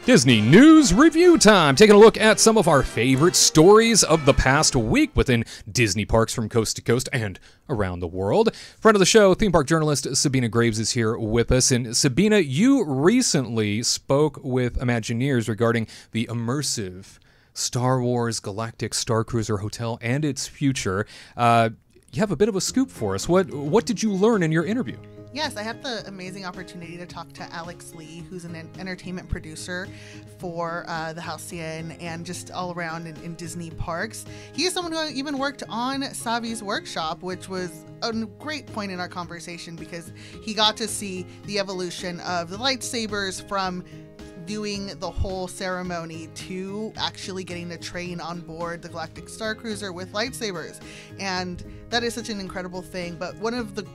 Disney News Review time, taking a look at some of our favorite stories of the past week within Disney parks from coast to coast and around the world. Friend of the show, theme park journalist Sabina Graves is here with us. And Sabina, you recently spoke with Imagineers regarding the immersive Star Wars Galactic Starcruiser Hotel and its future. You have a bit of a scoop for us. What did you learn in your interview? Yes, I had the amazing opportunity to talk to Alex Lee, who's an entertainment producer for the Halcyon and just all around in Disney parks. He is someone who even worked on Savi's workshop, which was a great point in our conversation because he got to see the evolution of the lightsabers from doing the whole ceremony to actually getting to train on board the Galactic Starcruiser with lightsabers. And that is such an incredible thing. But one of the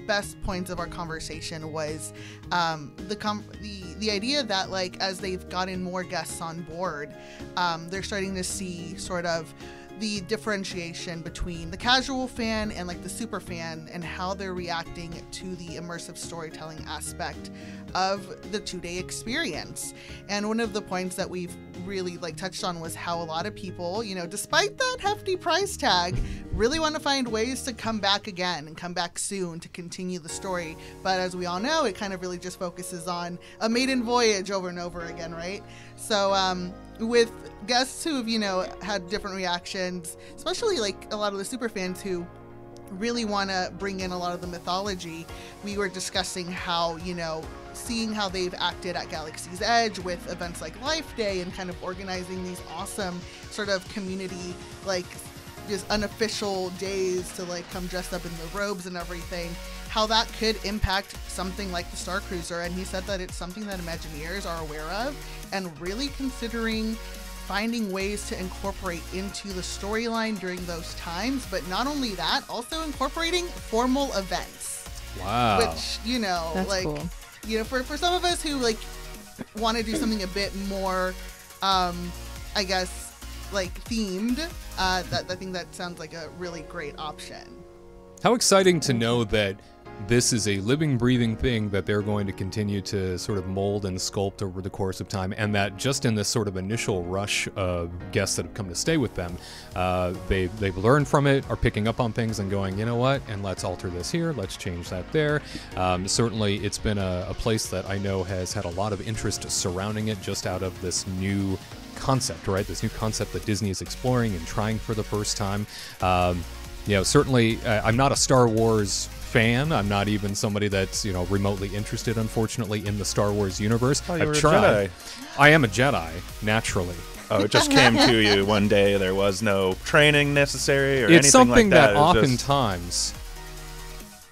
best points of our conversation was the idea that, like, as they've gotten more guests on board, they're starting to see sort of the differentiation between the casual fan and like the super fan and how they're reacting to the immersive storytelling aspect of the 2-day experience. And one of the points that we've really touched on was how a lot of people, despite that hefty price tag, really want to find ways to come back again and come back soon to continue the story. But as we all know, it kind of really just focuses on a maiden voyage over and over again, right? So with guests who've, had different reactions, especially like a lot of the super fans who really want to bring in a lot of the mythology, we were discussing how, seeing how they've acted at Galaxy's Edge with events like Life Day and kind of organizing these awesome sort of community, just unofficial days to come dressed up in the robes and everything, how that could impact something like the Starcruiser. And he said that it's something that Imagineers are aware of and really considering finding ways to incorporate into the storyline during those times. But not only that, also incorporating formal events. Wow. Which, That's cool. For some of us who want to do something a bit more, I guess, themed, I think that sounds like a really great option. How exciting to know that this is a living, breathing thing that they're going to continue to sort of mold and sculpt over the course of time, and that just in this sort of initial rush of guests that have come to stay with them, they've learned from it, are picking up on things and going, you know what, and let's alter this here, let's change that there. Certainly, it's been a place that I know has had a lot of interest surrounding it just out of this new concept, right? This new concept that Disney is exploring and trying for the first time. Certainly, I'm not a Star Wars fan. I'm not even somebody that's remotely interested, unfortunately, in the Star Wars universe. Oh, I've tried. Jedi. I am a Jedi, naturally. Oh, it just came to you one day. There was no training necessary or anything like that. It's something that It was oftentimes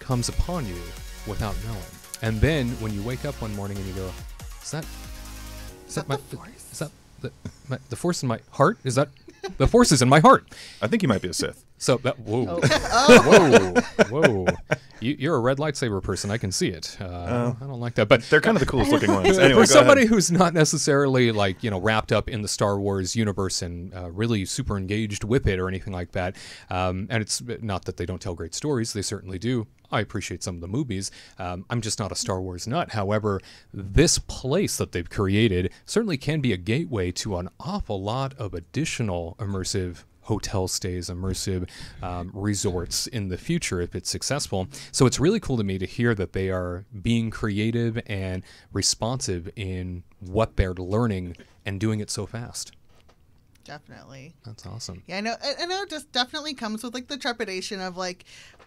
comes upon you without knowing, and then when you wake up one morning and you go, "Is that my Force? Is that the Force in my heart? Is that the Force is in my heart?" I think you might be a Sith. So that whoa. You're a red lightsaber person. I can see it. I don't like that, but they're kind of the coolest looking ones. Anyway, for somebody who's not necessarily wrapped up in the Star Wars universe and really super engaged with it or anything like that, and it's not that they don't tell great stories. They certainly do. I appreciate some of the movies. I'm just not a Star Wars nut. However, this place that they've created certainly can be a gateway to an awful lot of additional immersive hotel stays, immersive resorts in the future if it's successful. So it's really cool to me to hear that they are being creative and responsive in what they're learning and doing it so fast. Definitely. That's awesome. Yeah, I know it just definitely comes with the trepidation of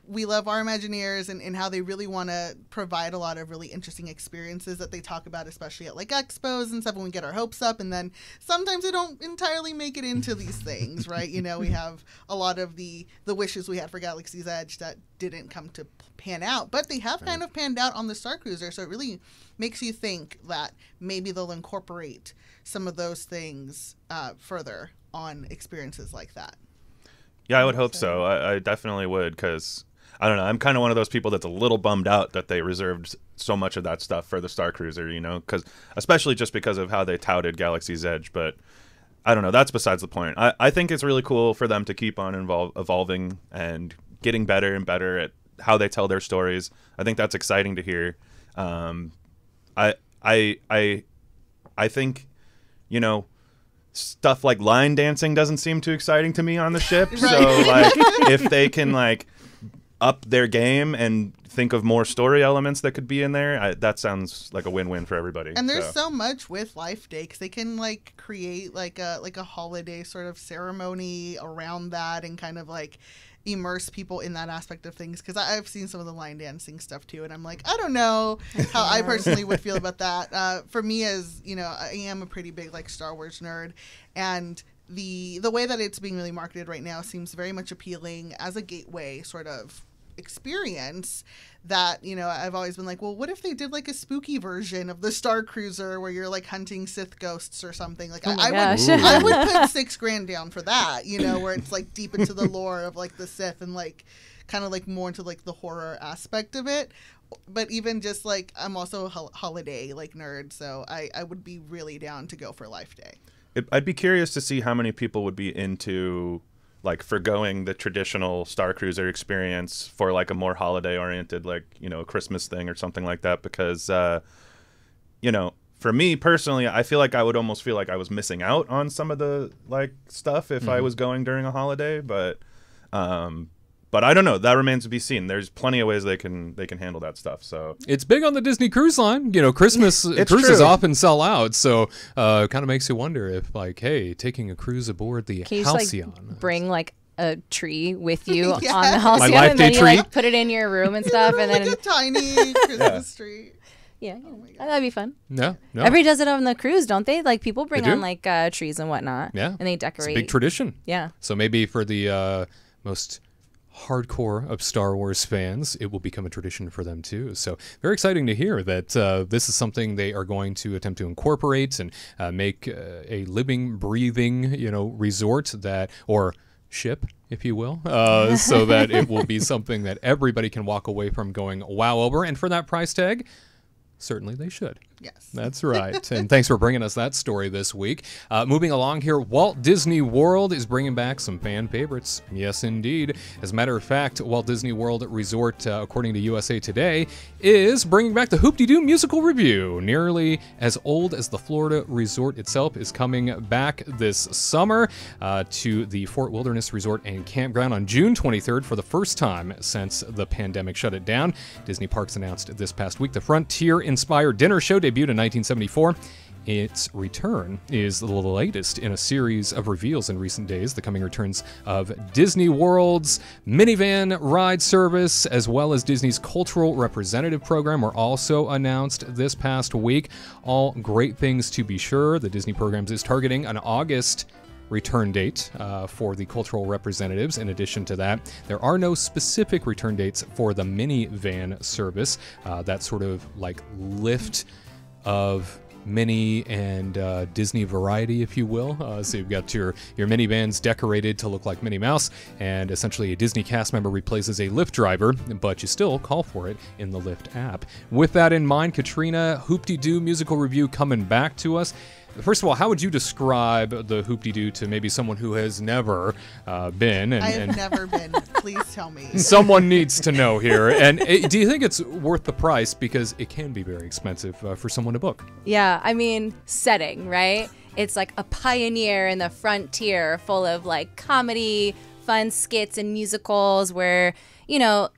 we love our Imagineers and how they really want to provide a lot of really interesting experiences that they talk about, especially at expos and stuff when we get our hopes up, and then sometimes they don't entirely make it into these things, right? We have a lot of the wishes we had for Galaxy's Edge that didn't come to pan out, but they have kind of panned out on the Starcruiser, so it really makes you think that maybe they'll incorporate some of those things further on experiences like that. Yeah, I would hope so. I definitely would, because I don't know. I'm kind of one of those people that's a little bummed out that they reserved so much of that stuff for the Starcruiser, because especially just because of how they touted Galaxy's Edge. But I don't know. That's besides the point. I think it's really cool for them to keep on evolving and getting better and better at how they tell their stories. I think that's exciting to hear. I think stuff like line dancing doesn't seem too exciting to me on the ship. Right. So like if they can like up their game and think of more story elements that could be in there, that sounds like a win-win for everybody. And there's so much with Life Day, because they can like create like a holiday sort of ceremony around that and kind of like immerse people in that aspect of things, because I've seen some of the line dancing stuff too, and I'm like, I don't know how I personally would feel about that. For me, as you know, I am a pretty big like Star Wars nerd, and the way that it's being really marketed right now seems very much appealing as a gateway sort of experience. That, you know, I've always been like, well, what if they did like a spooky version of the Starcruiser where you're like hunting Sith ghosts or something? Like, I would put $6,000 down for that, you know, where it's like deep into the lore of like the Sith and like kind of like more into like the horror aspect of it. But even just like, I'm also a holiday like nerd, so I would be really down to go for Life Day. I'd be curious to see how many people would be into like forgoing the traditional Starcruiser experience for like a more holiday oriented, like, you know, a Christmas thing or something like that. Because, you know, for me personally, I feel like I would almost feel like I was missing out on some of the like stuff if I was going during a holiday. But I don't know. That remains to be seen. There's plenty of ways they can handle that stuff. So it's big on the Disney Cruise Line. You know, Christmas cruises true. often sell out. So kind of makes you wonder if, like, hey, taking a cruise aboard the Halcyon. Like, bring like a tree with you Yeah. on the Halcyon, My Life and Day then you tree. like put it in your room and stuff, and like then a tiny Christmas tree. yeah, that'd be fun. No. Everybody does it on the cruise, don't they? Like people bring They do. on like trees and whatnot. Yeah. And they It's a decorate. big tradition. Yeah. So maybe for the most hardcore of Star Wars fans, it will become a tradition for them too. So very exciting to hear that this is something they are going to attempt to incorporate and make a living, breathing, you know, resort that, or ship, if you will, so that it will be something that everybody can walk away from going wow over. And for that price tag, certainly they should. Yes. That's right. And thanks for bringing us that story this week. Moving along here, Walt Disney World is bringing back some fan favorites. Yes, indeed. As a matter of fact, Walt Disney World Resort, according to USA Today, is bringing back the Hoop-Dee-Doo musical review. Nearly as old as the Florida resort itself is coming back this summer to the Fort Wilderness Resort and Campground on June 23rd for the first time since the pandemic shut it down. Disney Parks announced this past week the Frontier-inspired dinner show debuted in 1974. Its return is the latest in a series of reveals in recent days. The coming returns of Disney World's minivan ride service, as well as Disney's cultural representative program, were also announced this past week. All great things to be sure. The Disney Programs is targeting an August return date for the cultural representatives. In addition to that, there are no specific return dates for the minivan service. That sort of like lift of Minnie and Disney variety, if you will. So you've got your minivans decorated to look like Minnie Mouse, and essentially a Disney cast member replaces a Lyft driver, but you still call for it in the Lyft app. With that in mind, Katrina, Hoop-Dee-Doo musical review coming back to us. First of all, how would you describe the Hoop-Dee-Doo to maybe someone who has never been? I have never been. Please tell me. Someone needs to know here. And do you think it's worth the price? Because it can be very expensive for someone to book. Yeah, I mean, setting, right? It's like a pioneer in the frontier full of like comedy, fun skits and musicals where, you know,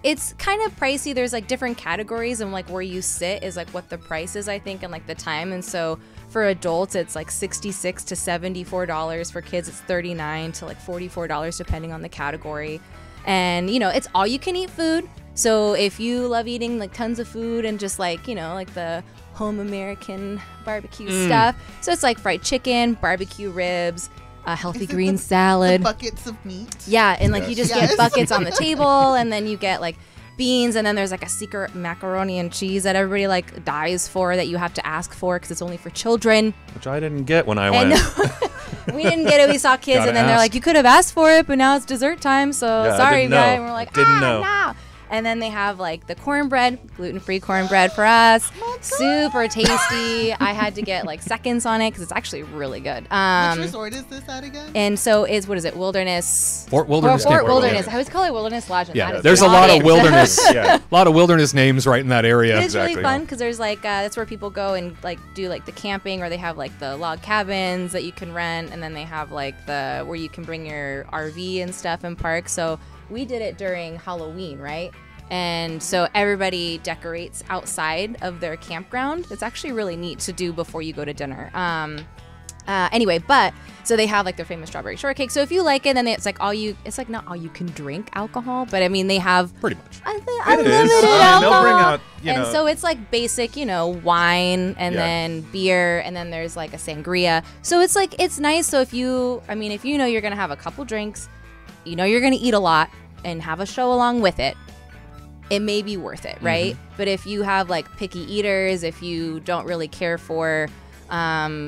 it's kind of pricey. There's like different categories, and like where you sit is like what the price is, I think, and like the time. And so for adults, it's like $66 to $74. For kids, it's $39 to like $44, depending on the category. And, you know, it's all you can eat food. So if you love eating like tons of food and just like, you know, like the home American barbecue stuff. So it's like fried chicken, barbecue ribs, a healthy green salad. The buckets of meat. Yeah, and like you just Yes. get buckets on the table, and then you get like beans, and then there's like a secret macaroni and cheese that everybody like dies for that you have to ask for because it's only for children. which I didn't get when I And went. we didn't get it. We saw kids, Gotta and then they're ask. like, "You could have asked for it, but now it's dessert time, so Yeah, I sorry, didn't guy." know. And we're like, Didn't know. "No." And then they have like the cornbread, gluten-free cornbread for us. Super tasty. I had to get like seconds on it because it's actually really good. Which resort is this at again? And so is, what is it, Wilderness? Fort Wilderness. Fort Camp Wilderness. Road. I always call it Wilderness Lodge. And Yeah, that is there's a not lot it. of wilderness, a lot of wilderness names right in that area. It's really fun because there's like that's where people go and like do like the camping, or they have like the log cabins that you can rent, and then they have like the where you can bring your RV and stuff and park. So we did it during Halloween, right? And so everybody decorates outside of their campground. It's actually really neat to do before you go to dinner. Anyway, but so they have like their famous strawberry shortcake. So if you like it, then it's like it's like not all you can drink alcohol, but I mean they have Pretty much. unlimited They'll alcohol. bring out, And so it's like basic, wine and then beer, and then there's like a sangria. So it's like it's nice. So if you know you're gonna have a couple drinks, you know you're gonna eat a lot and have a show along with it, it may be worth it, right? But if you have like picky eaters, if you don't really care for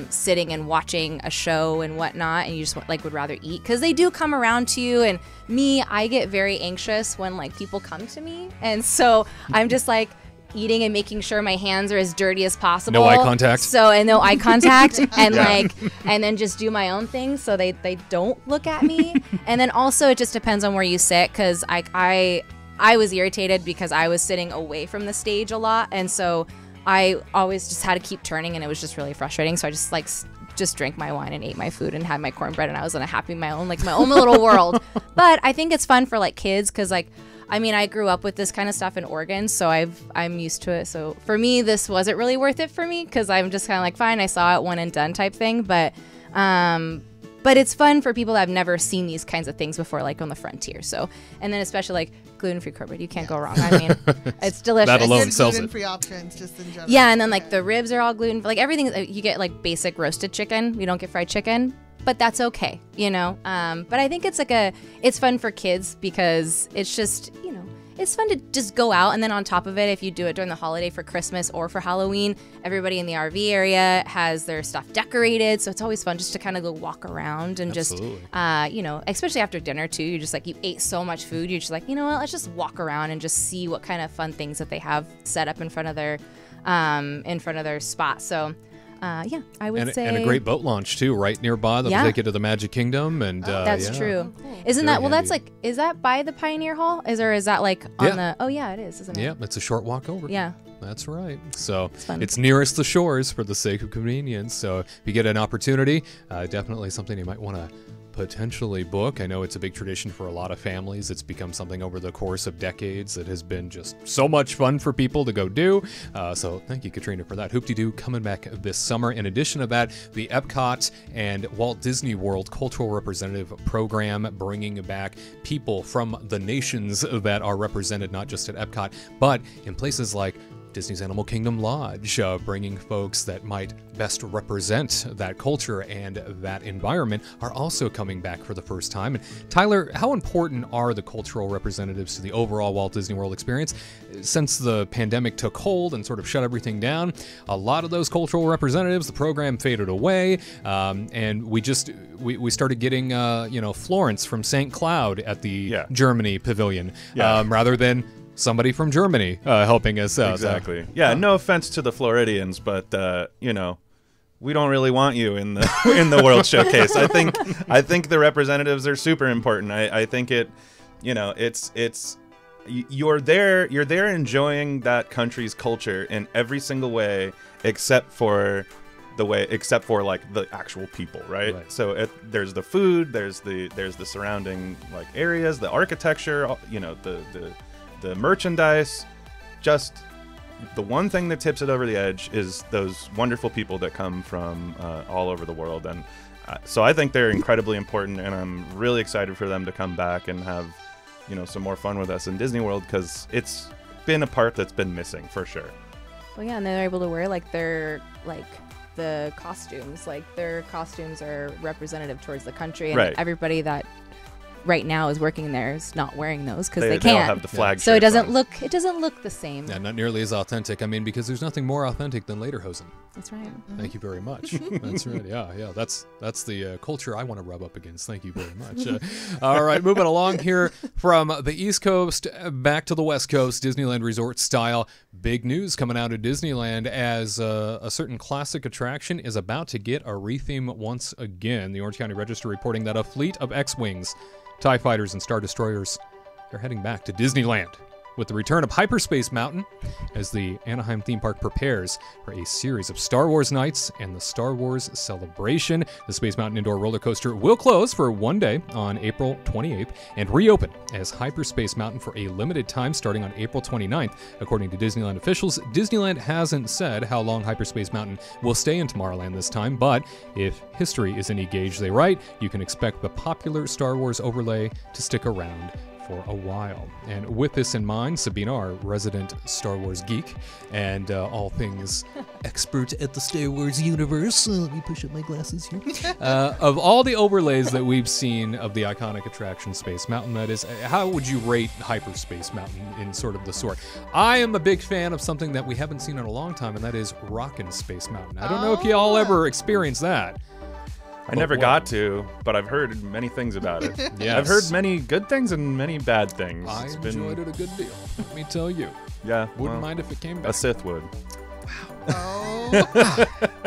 sitting and watching a show and whatnot, and you just like would rather eat, because they do come around to you, and I get very anxious when like people come to me, and so I'm just like eating and making sure my hands are as dirty as possible. No eye contact. And no eye contact, and and then just do my own thing so they don't look at me. And then also it just depends on where you sit, because I was irritated because I was sitting away from the stage a lot, and so I always just had to keep turning, and it was just really frustrating. So I just drank my wine and ate my food and had my cornbread, and I was in my own little world. But I think it's fun for like kids, because I grew up with this kind of stuff in Oregon, so I'm used to it. So for me, this wasn't really worth it for me, because I'm just kind of like, fine, I saw it, one and done type thing. But it's fun for people that have never seen these kinds of things before, like on the frontier. So, and then especially like gluten-free cornbread, you can't go wrong. I mean, it's delicious. That alone Good sells it. gluten-free options, just in general. Yeah, and then like the ribs are all gluten, like everything. You get like basic roasted chicken. You don't get fried chicken, but that's okay, But I think it's fun for kids, because it's just it's fun to just go out, and then on top of it, if you do it during the holiday for Christmas or for Halloween, everybody in the RV area has their stuff decorated, so it's always fun just to kind of go walk around and Absolutely. just, especially after dinner too. You're just like, you ate so much food, you're just like, you know what, let's just walk around and just see what kind of fun things that they have set up in front of their spot. So. I would say. And a great boat launch too, right nearby. They'll take you to the Magic Kingdom, and that's true. Oh, cool. Isn't Very that that's handy. like, is that by the Pioneer Hall? Is that like on the? Oh yeah, it is, isn't it? Yeah, it's a short walk over. Yeah. That's right. So fun. it's nearest the shores for the sake of convenience. So if you get an opportunity, definitely something you might want to potentially book. I know it's a big tradition for a lot of families. It's become something over the course of decades that has been just so much fun for people to go do. So thank you, Katrina, for that. Hoop-Dee-Doo coming back this summer. In addition to that, the Epcot and Walt Disney World Cultural Representative Program, bringing back people from the nations that are represented not just at Epcot, but in places like Disney's Animal Kingdom Lodge, bringing folks that might best represent that culture and that environment, are also coming back for the first time. And Tyler, how important are the cultural representatives to the overall Walt Disney World experience? Since the pandemic took hold and sort of shut everything down, a lot of those cultural representatives, the program faded away, and we started getting Florence from St. Cloud at the Germany pavilion, rather than somebody from Germany helping us out. Exactly. Yeah, no offense to the Floridians, but we don't really want you in the in the World Showcase. I think the representatives are super important. I think it's you're there enjoying that country's culture in every single way except for like the actual people, right? So there's the food, there's the surrounding like areas, the architecture, the merchandise. Just the one thing that tips it over the edge is those wonderful people that come from all over the world. And so I think they're incredibly important, and I'm really excited for them to come back and have some more fun with us in Disney World, because it's been a part that's been missing for sure. Well, yeah, and they're able to wear the costumes. Like their costumes are representative towards the country, and everybody that right now is working there is not wearing those because they They can't. all have the flag. So it shirts doesn't on. look the same. Yeah, not nearly as authentic. I mean, because there's nothing more authentic than Lederhosen. That's right. Thank you very much. That's right. Yeah. That's the culture I want to rub up against. Thank you very much. All right, moving along here from the East Coast back to the West Coast, Disneyland Resort style. Big news coming out of Disneyland as a certain classic attraction is about to get a retheme once again. The Orange County Register reporting that a fleet of X-Wings, TIE Fighters, and Star Destroyers are heading back to Disneyland with the return of Hyperspace Mountain as the Anaheim theme park prepares for a series of Star Wars nights and the Star Wars Celebration. The Space Mountain indoor roller coaster will close for one day on April 28th and reopen as Hyperspace Mountain for a limited time starting on April 29th. According to Disneyland officials, Disneyland hasn't said how long Hyperspace Mountain will stay in Tomorrowland this time, but if history is any gauge, they write, you can expect the popular Star Wars overlay to stick around for a while. And with this in mind, Sabina, our resident Star Wars geek and all things expert at the Star Wars universe, let me push up my glasses here, of all the overlays that we've seen of the iconic attraction Space Mountain, that is, how would you rate Hyperspace Mountain in sort of the sort? I am a big fan of something that we haven't seen in a long time, and that is Rockin' Space Mountain. I don't know if y'all ever experienced that. I never got to, but I've heard many things about it. Yes. I've heard many good things and many bad things. I It's enjoyed it a good deal, let me tell you. Yeah, Wouldn't well, mind if it came a back. Sith would. Oh,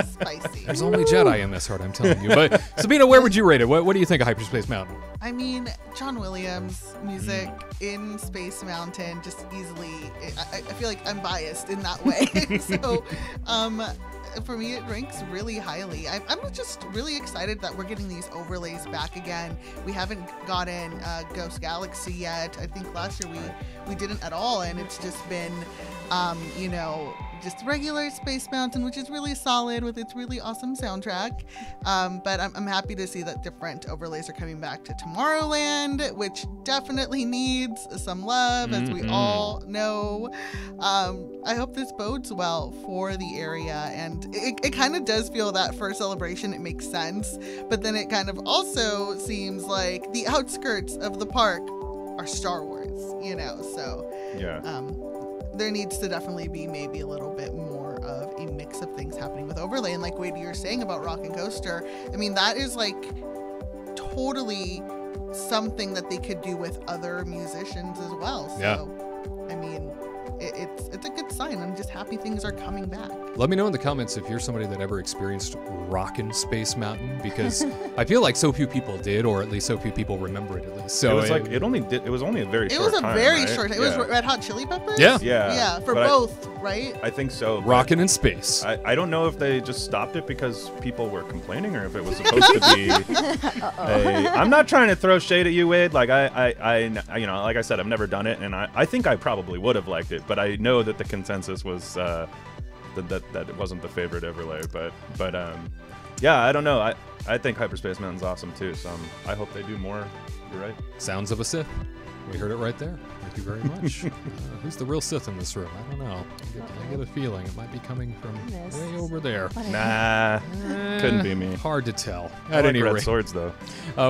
spicy. There's only Jedi in this heart, I'm telling you. But Sabina, where would you rate it? What do you think of Hyperspace Mountain? I mean, John Williams' music in Space Mountain just easily. I feel like I'm biased in that way. So, for me, it ranks really highly. I'm just really excited that we're getting these overlays back again. We haven't gotten Ghost Galaxy yet. I think last year we didn't at all, and it's just been, just regular Space Mountain, which is really solid with its really awesome soundtrack. But I'm happy to see that different overlays are coming back to Tomorrowland, which definitely needs some love, as we all know. I hope this bodes well for the area, and it kind of does feel that for a celebration it makes sense, but then it kind of also seems like the outskirts of the park are Star Wars, so Yeah. there needs to definitely be maybe a little bit more of a mix of things happening with overlay. And like Wade, you're saying about Rock and Coaster, I mean, that is like totally something that they could do with other musicians as well. So, Yeah. I mean, it's a good sign. I'm just happy things are coming back. Let me know in the comments if you're somebody that ever experienced Rockin' Space Mountain, because I feel like so few people did, or at least so few people remember it at least. So it was like it was only a very It short was a time, very right? short time. It Yeah. was Red Hot Chili Peppers? Yeah. Yeah. For but both, right? I think so. but Rockin' in Space. I don't know if they just stopped it because people were complaining, or if it was supposed to be. I'm not trying to throw shade at you, Wade. Like like I said, I've never done it, and I think I probably would have liked it, but I know that the consensus was that it wasn't the favorite overlay. But yeah, I don't know. I think Hyperspace Mountain's awesome too. So I hope they do more. You're right. Sounds of a Sith. We heard it right there. Thank you very much. Who's the real Sith in this room? I don't know. I get a feeling it might be coming from Goodness. way over there. Nah, couldn't be me. Hard to tell. I At like any red rate, swords though.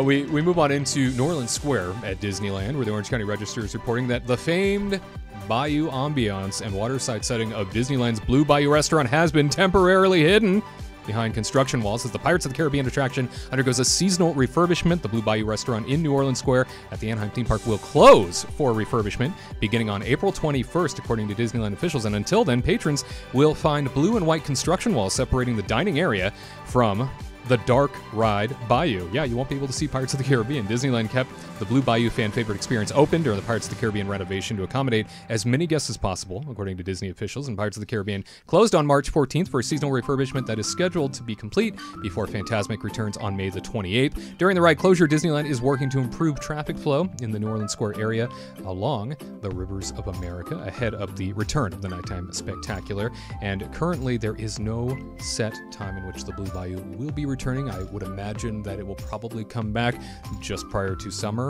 we move on into Norland Square at Disneyland, where the Orange County Register is reporting that the famed Bayou ambiance and waterside setting of Disneyland's Blue Bayou restaurant has been temporarily hidden behind construction walls as the Pirates of the Caribbean attraction undergoes a seasonal refurbishment. The Blue Bayou restaurant in New Orleans Square at the Anaheim theme park will close for refurbishment beginning on April 21st, according to Disneyland officials. And until then, patrons will find blue and white construction walls separating the dining area from the dark ride Bayou. Yeah, you won't be able to see Pirates of the Caribbean. Disneyland kept the Blue Bayou fan favorite experience open during the Pirates of the Caribbean renovation to accommodate as many guests as possible, according to Disney officials. And Pirates of the Caribbean closed on March 14th for a seasonal refurbishment that is scheduled to be complete before Fantasmic returns on May the 28th. During the ride closure, Disneyland is working to improve traffic flow in the New Orleans Square area along the rivers of America ahead of the return of the Nighttime Spectacular. And currently, there is no set time in which the Blue Bayou will be returning. I would imagine that it will probably come back just prior to summer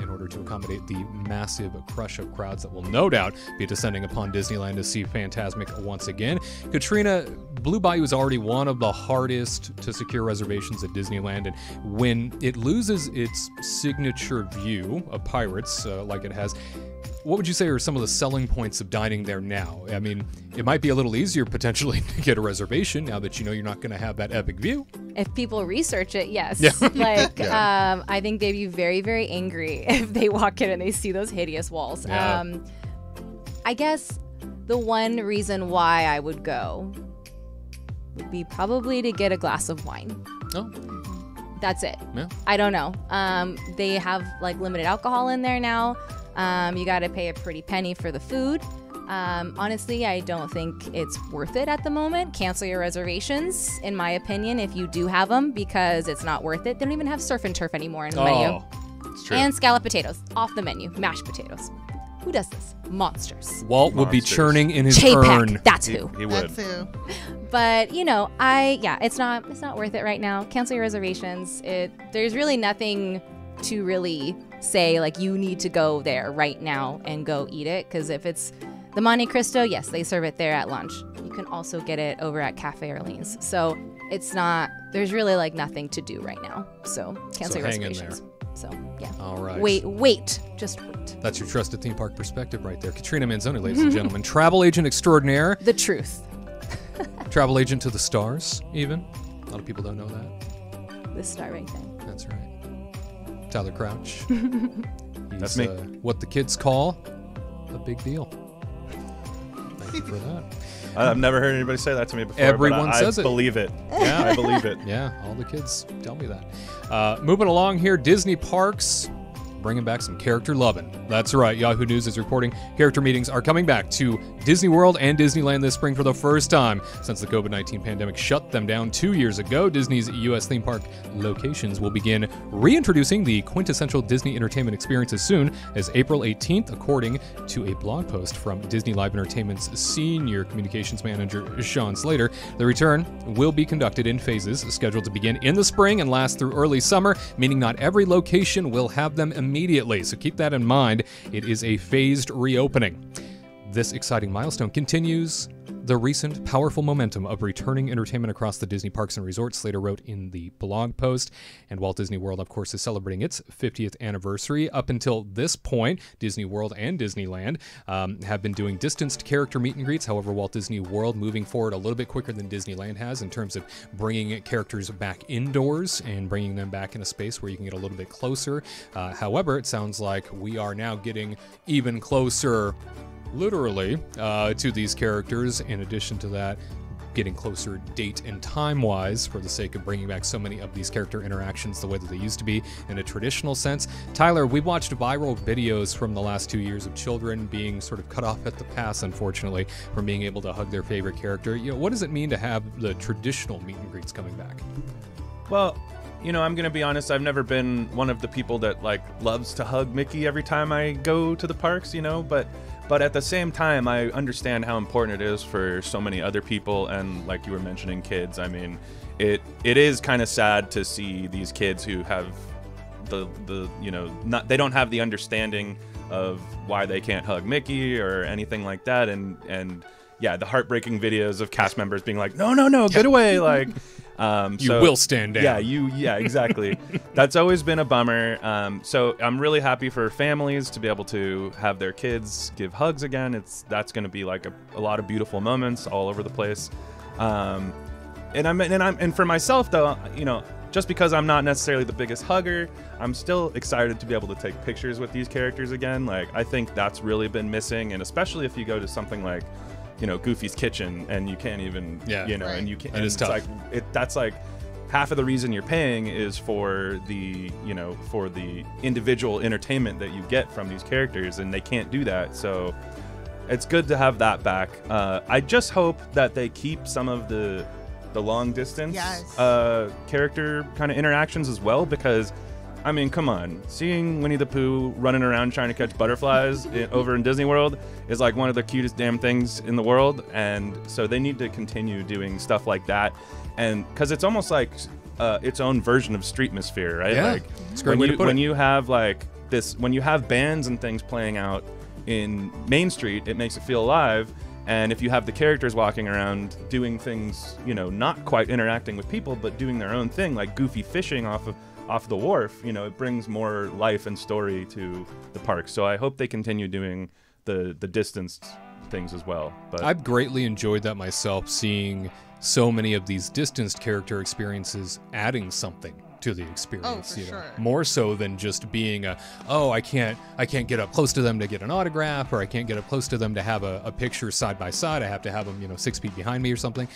in order to accommodate the massive crush of crowds that will no doubt be descending upon Disneyland to see Fantasmic once again. Katrina, Blue Bayou is already one of the hardest to secure reservations at Disneyland, and when it loses its signature view of pirates like it has, what would you say are some of the selling points of dining there now? I mean, it might be a little easier potentially to get a reservation now that you know you're not going to have that epic view. If people research it, yes. Yeah. Like, I think they'd be very, very angry if they walk in and they see those hideous walls. Yeah. I guess the one reason why I would go would be probably to get a glass of wine. Oh. That's it. Yeah. I don't know. They have like limited alcohol in there now. You got to pay a pretty penny for the food. Honestly, I don't think it's worth it at the moment. Cancel your reservations, in my opinion, if you do have them, because it's not worth it. They don't even have surf and turf anymore in the menu. It's true. And scalloped potatoes off the menu. Mashed potatoes. Who does this? Monsters. Walt would be Monsters. churning in his Chapek, urn. that's who. He would. That's who. But you know, it's not worth it right now. Cancel your reservations. There's really nothing to really say like you need to go there right now and go eat it, because if it's the Monte Cristo, yes, they serve it there at lunch. You can also get it over at Cafe Orleans. So it's not. There's really like nothing to do right now. So cancel your hang in reservations. So yeah. All right. Wait. Just wait. That's your trusted theme park perspective right there. Katrina Manzoni, ladies and gentlemen. Travel agent extraordinaire. The truth. Travel agent to the stars, even. A lot of people don't know that. This star right there. That's right. Tyler Crouch. He's, That's me. What the kids call a big deal. Thank you for that. I've never heard anybody say that to me before. Everyone but says it. I believe it. Yeah. I believe it. Yeah, all the kids tell me that. Moving along here, Disney Parks bringing back some character loving. That's right, Yahoo News is reporting character meetings are coming back to Disney World and Disneyland this spring for the first time since the COVID-19 pandemic shut them down 2 years ago. Disney's U.S. theme park locations will begin reintroducing the quintessential Disney entertainment experience as soon as April 18th, according to a blog post from Disney Live Entertainment's senior communications manager, Sean Slater. The return will be conducted in phases, scheduled to begin in the spring and last through early summer, meaning not every location will have them immediately. So keep that in mind. It is a phased reopening. This exciting milestone continues the recent powerful momentum of returning entertainment across the Disney parks and resorts, Slater wrote in the blog post. And Walt Disney World, of course, is celebrating its 50th anniversary. Up until this point, Disney World and Disneyland have been doing distanced character meet and greets. However, Walt Disney World moving forward a little bit quicker than Disneyland has in terms of bringing characters back indoors and bringing them back in a space where you can get a little bit closer. However, it sounds like we are now getting even closer literally to these characters. In addition to that, getting closer date and time-wise for the sake of bringing back so many of these character interactions the way that they used to be in a traditional sense. Tyler, we watched viral videos from the last 2 years of children being sort of cut off at the pass, unfortunately, from being able to hug their favorite character. You know, what does it mean to have the traditional meet and greets coming back? Well, you know, I'm going to be honest, I've never been one of the people that, like, loves to hug Mickey every time I go to the parks, you know, but at the same time, I understand how important it is for so many other people, and like you were mentioning, kids. I mean, it is kind of sad to see these kids who have the you know, they don't have the understanding of why they can't hug Mickey or anything like that, and yeah, the heartbreaking videos of cast members being like, no, get away, like. You will stand down. Yeah, exactly. That's always been a bummer. So I'm really happy for families to be able to have their kids give hugs again. That's going to be like a lot of beautiful moments all over the place. And for myself though, you know, just because I'm not necessarily the biggest hugger, I'm still excited to be able to take pictures with these characters again. Like, I think that's really been missing, and especially if you go to something like, you know, Goofy's Kitchen, and you can't even, you know, right. and you can't. It is tough. Like, that's like half of the reason you're paying is for the, you know, for the individual entertainment that you get from these characters, and they can't do that. So it's good to have that back. I just hope that they keep some of the long distance character kind of interactions as well, because I mean, come on. Seeing Winnie the Pooh running around trying to catch butterflies over in Disney World is like one of the cutest damn things in the world. And so they need to continue doing stuff like that. And because it's almost like its own version of Streetmosphere, right? Yeah, like, it's a great way to put it. When you have like this, when you have bands and things playing out in Main Street, it makes it feel alive. And if you have the characters walking around doing things, you know, not quite interacting with people, but doing their own thing, like Goofy fishing off the wharf, you know, it brings more life and story to the park. So I hope they continue doing the distanced things as well. But I've greatly enjoyed that myself, seeing so many of these distanced character experiences adding something to the experience. Oh, for sure. More so than just being I can't get up close to them to get an autograph, or I can't get up close to them to have a picture side by side. I have to have them, you know, 6 feet behind me or something.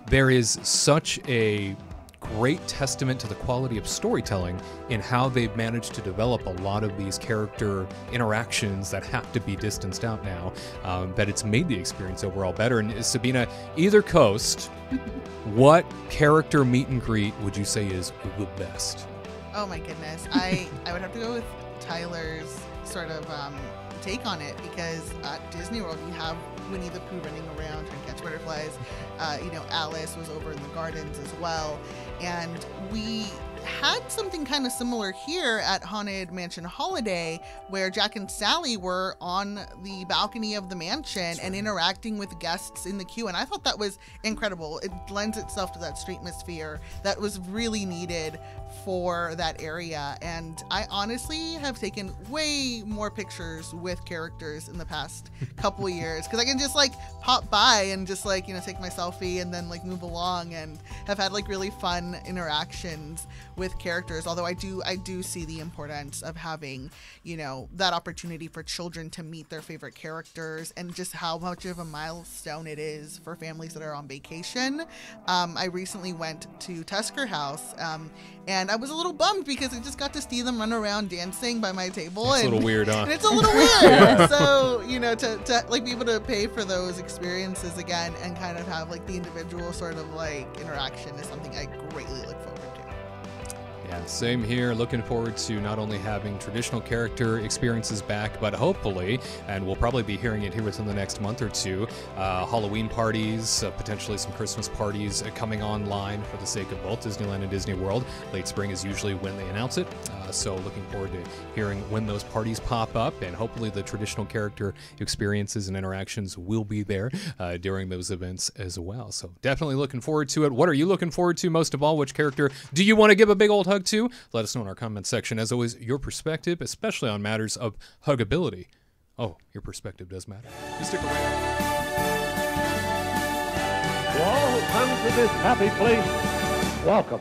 There is such a great testament to the quality of storytelling in how they've managed to develop a lot of these character interactions that have to be distanced out now, that it's made the experience overall better. And Sabina, either coast, what character meet and greet would you say is the best? Oh my goodness. I would have to go with Tyler's sort of take on it, because at Disney World you have Winnie the Pooh running around trying to catch butterflies. You know, Alice was over in the gardens as well. And we had something kind of similar here at Haunted Mansion Holiday, where Jack and Sally were on the balcony of the mansion and interacting with guests in the queue. And I thought that was incredible. It lends itself to that streetmosphere that was really needed for that area. And I honestly have taken way more pictures with characters in the past couple of years, because I can just like pop by and just like, you know, take my selfie and then like move along, and have had like really fun interactions with characters. Although I do see the importance of having, you know, that opportunity for children to meet their favorite characters, and just how much of a milestone it is for families that are on vacation. I recently went to Tusker House, and I was a little bummed because I just got to see them run around dancing by my table. It's a little weird, huh? And it's a little weird. So, you know, to like be able to pay for those experiences again and kind of have like the individual sort of like interaction is something I greatly look forward to. Yeah, same here. Looking forward to not only having traditional character experiences back, but hopefully, and we'll probably be hearing it here within the next month or two, Halloween parties, potentially some Christmas parties coming online for the sake of both Disneyland and Disney World. Late spring is usually when they announce it, so looking forward to hearing when those parties pop up, and hopefully the traditional character experiences and interactions will be there during those events as well. So definitely looking forward to it. What are you looking forward to most of all? Which character do you want to give a big old hug to? Let us know in our comment section. As always, your perspective, especially on matters of huggability. Oh, your perspective does matter. You stick around. To all who come to this happy place, welcome.